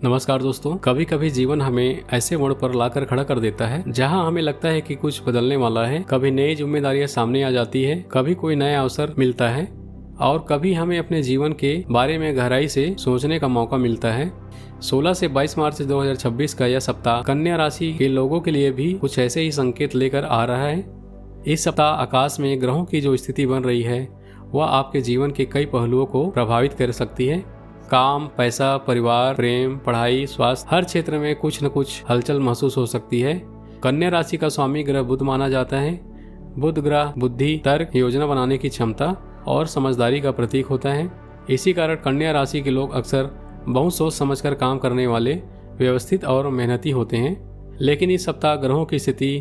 नमस्कार दोस्तों। कभी कभी जीवन हमें ऐसे मोड़ पर लाकर खड़ा कर देता है जहां हमें लगता है कि कुछ बदलने वाला है। कभी नई जिम्मेदारियां सामने आ जाती है, कभी कोई नया अवसर मिलता है और कभी हमें अपने जीवन के बारे में गहराई से सोचने का मौका मिलता है। 16 से 22 मार्च 2026 का यह सप्ताह कन्या राशि के लोगों के लिए भी कुछ ऐसे ही संकेत लेकर आ रहा है। इस सप्ताह आकाश में ग्रहों की जो स्थिति बन रही है वह आपके जीवन के कई पहलुओं को प्रभावित कर सकती है। काम, पैसा, परिवार, प्रेम, पढ़ाई, स्वास्थ्य, हर क्षेत्र में कुछ न कुछ हलचल महसूस हो सकती है। कन्या राशि का स्वामी ग्रह बुध माना जाता है। बुध ग्रह बुद्धि, तर्क, योजना बनाने की क्षमता और समझदारी का प्रतीक होता है। इसी कारण कन्या राशि के लोग अक्सर बहुत सोच समझकर काम करने वाले, व्यवस्थित और मेहनती होते हैं। लेकिन इस सप्ताह ग्रहों की स्थिति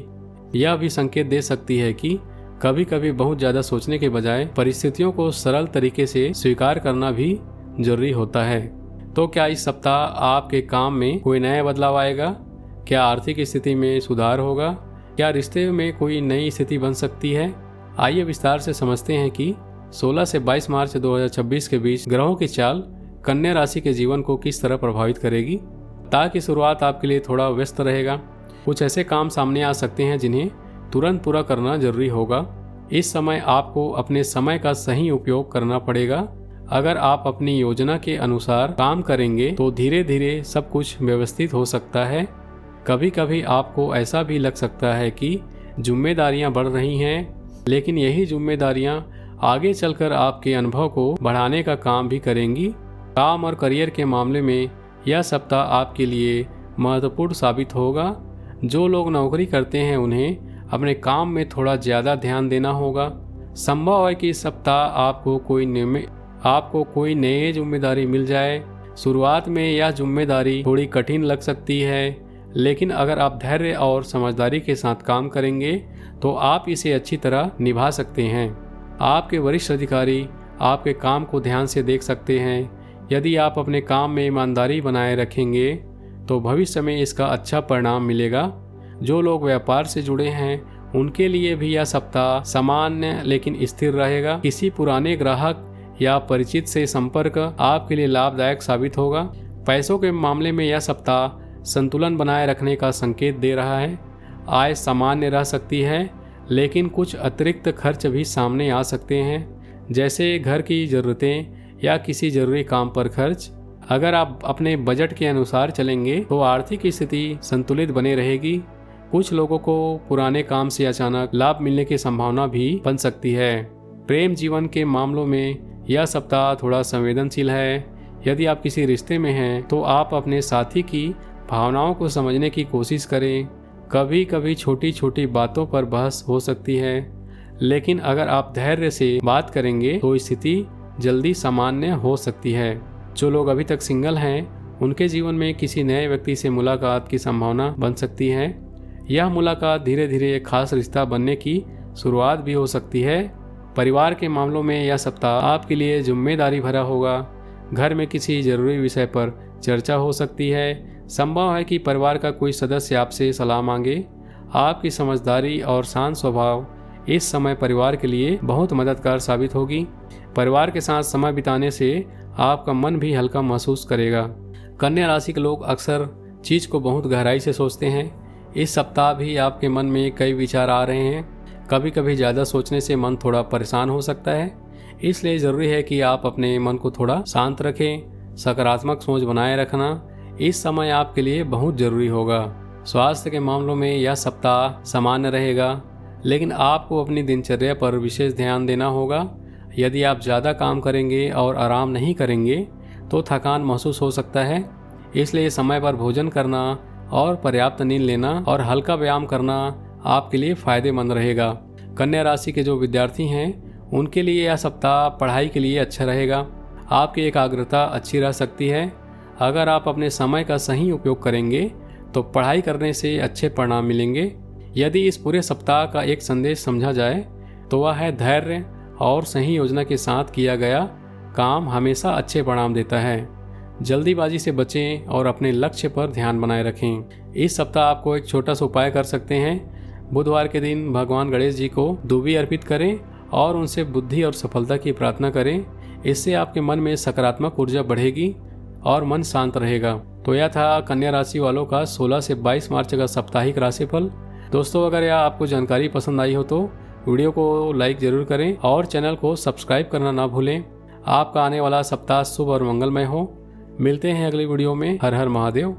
यह भी संकेत दे सकती है कि कभी कभी बहुत ज़्यादा सोचने के बजाय परिस्थितियों को सरल तरीके से स्वीकार करना भी जरूरी होता है। तो क्या इस सप्ताह आपके काम में कोई नया बदलाव आएगा? क्या आर्थिक स्थिति में सुधार होगा? क्या रिश्ते में कोई नई स्थिति बन सकती है? आइए विस्तार से समझते हैं कि 16 से 22 मार्च 2026 के बीच ग्रहों की चाल कन्या राशि के जीवन को किस तरह प्रभावित करेगी। ताकि शुरुआत आपके लिए थोड़ा व्यस्त रहेगा। कुछ ऐसे काम सामने आ सकते हैं जिन्हें तुरंत पूरा करना जरूरी होगा। इस समय आपको अपने समय का सही उपयोग करना पड़ेगा। अगर आप अपनी योजना के अनुसार काम करेंगे तो धीरे धीरे सब कुछ व्यवस्थित हो सकता है। कभी कभी आपको ऐसा भी लग सकता है कि जिम्मेदारियां बढ़ रही हैं, लेकिन यही जिम्मेदारियां आगे चलकर आपके अनुभव को बढ़ाने का काम भी करेंगी। काम और करियर के मामले में यह सप्ताह आपके लिए महत्वपूर्ण साबित होगा। जो लोग नौकरी करते हैं उन्हें अपने काम में थोड़ा ज़्यादा ध्यान देना होगा। संभव है कि इस सप्ताह आपको कोई नई जिम्मेदारी मिल जाए। शुरुआत में यह जिम्मेदारी थोड़ी कठिन लग सकती है, लेकिन अगर आप धैर्य और समझदारी के साथ काम करेंगे तो आप इसे अच्छी तरह निभा सकते हैं। आपके वरिष्ठ अधिकारी आपके काम को ध्यान से देख सकते हैं। यदि आप अपने काम में ईमानदारी बनाए रखेंगे तो भविष्य में इसका अच्छा परिणाम मिलेगा। जो लोग व्यापार से जुड़े हैं उनके लिए भी यह सप्ताह सामान्य लेकिन स्थिर रहेगा। किसी पुराने ग्राहक या परिचित से संपर्क आपके लिए लाभदायक साबित होगा। पैसों के मामले में यह सप्ताह संतुलन बनाए रखने का संकेत दे रहा है। आय सामान्य रह सकती है, लेकिन कुछ अतिरिक्त खर्च भी सामने आ सकते हैं, जैसे घर की ज़रूरतें या किसी ज़रूरी काम पर खर्च। अगर आप अपने बजट के अनुसार चलेंगे तो आर्थिक स्थिति संतुलित बनी रहेगी। कुछ लोगों को पुराने काम से अचानक लाभ मिलने की संभावना भी बन सकती है। प्रेम जीवन के मामलों में यह सप्ताह थोड़ा संवेदनशील है। यदि आप किसी रिश्ते में हैं तो आप अपने साथी की भावनाओं को समझने की कोशिश करें। कभी कभी छोटी छोटी बातों पर बहस हो सकती है, लेकिन अगर आप धैर्य से बात करेंगे तो स्थिति जल्दी सामान्य हो सकती है। जो लोग अभी तक सिंगल हैं उनके जीवन में किसी नए व्यक्ति से मुलाकात की संभावना बन सकती है। यह मुलाकात धीरे धीरे एक खास रिश्ता बनने की शुरुआत भी हो सकती है। परिवार के मामलों में यह सप्ताह आपके लिए जिम्मेदारी भरा होगा। घर में किसी जरूरी विषय पर चर्चा हो सकती है। संभव है कि परिवार का कोई सदस्य आपसे सलाह मांगे। आपकी समझदारी और शांत स्वभाव इस समय परिवार के लिए बहुत मददगार साबित होगी। परिवार के साथ समय बिताने से आपका मन भी हल्का महसूस करेगा। कन्या राशि के लोग अक्सर चीज़ को बहुत गहराई से सोचते हैं। इस सप्ताह भी आपके मन में कई विचार आ रहे हैं। कभी कभी ज़्यादा सोचने से मन थोड़ा परेशान हो सकता है, इसलिए ज़रूरी है कि आप अपने मन को थोड़ा शांत रखें। सकारात्मक सोच बनाए रखना इस समय आपके लिए बहुत ज़रूरी होगा। स्वास्थ्य के मामलों में यह सप्ताह सामान्य रहेगा, लेकिन आपको अपनी दिनचर्या पर विशेष ध्यान देना होगा। यदि आप ज़्यादा काम करेंगे और आराम नहीं करेंगे तो थकान महसूस हो सकता है। इसलिए समय पर भोजन करना और पर्याप्त नींद लेना और हल्का व्यायाम करना आपके लिए फ़ायदेमंद रहेगा। कन्या राशि के जो विद्यार्थी हैं उनके लिए यह सप्ताह पढ़ाई के लिए अच्छा रहेगा। आपकी एकाग्रता अच्छी रह सकती है। अगर आप अपने समय का सही उपयोग करेंगे तो पढ़ाई करने से अच्छे परिणाम मिलेंगे। यदि इस पूरे सप्ताह का एक संदेश समझा जाए तो वह है धैर्य और सही योजना के साथ किया गया काम हमेशा अच्छे परिणाम देता है। जल्दीबाजी से बचें और अपने लक्ष्य पर ध्यान बनाए रखें। इस सप्ताह आपको एक छोटा सा उपाय कर सकते हैं। बुधवार के दिन भगवान गणेश जी को दूबी अर्पित करें और उनसे बुद्धि और सफलता की प्रार्थना करें। इससे आपके मन में सकारात्मक ऊर्जा बढ़ेगी। और मन शांत रहेगा। तो यह था कन्या राशि वालों का 16 से 22 मार्च का साप्ताहिक राशिफल। दोस्तों, अगर यह आपको जानकारी पसंद आई हो तो वीडियो को लाइक जरूर करें और चैनल को सब्सक्राइब करना ना भूलें। आपका आने वाला सप्ताह शुभ और मंगलमय हो। मिलते हैं अगली वीडियो में। हर हर महादेव।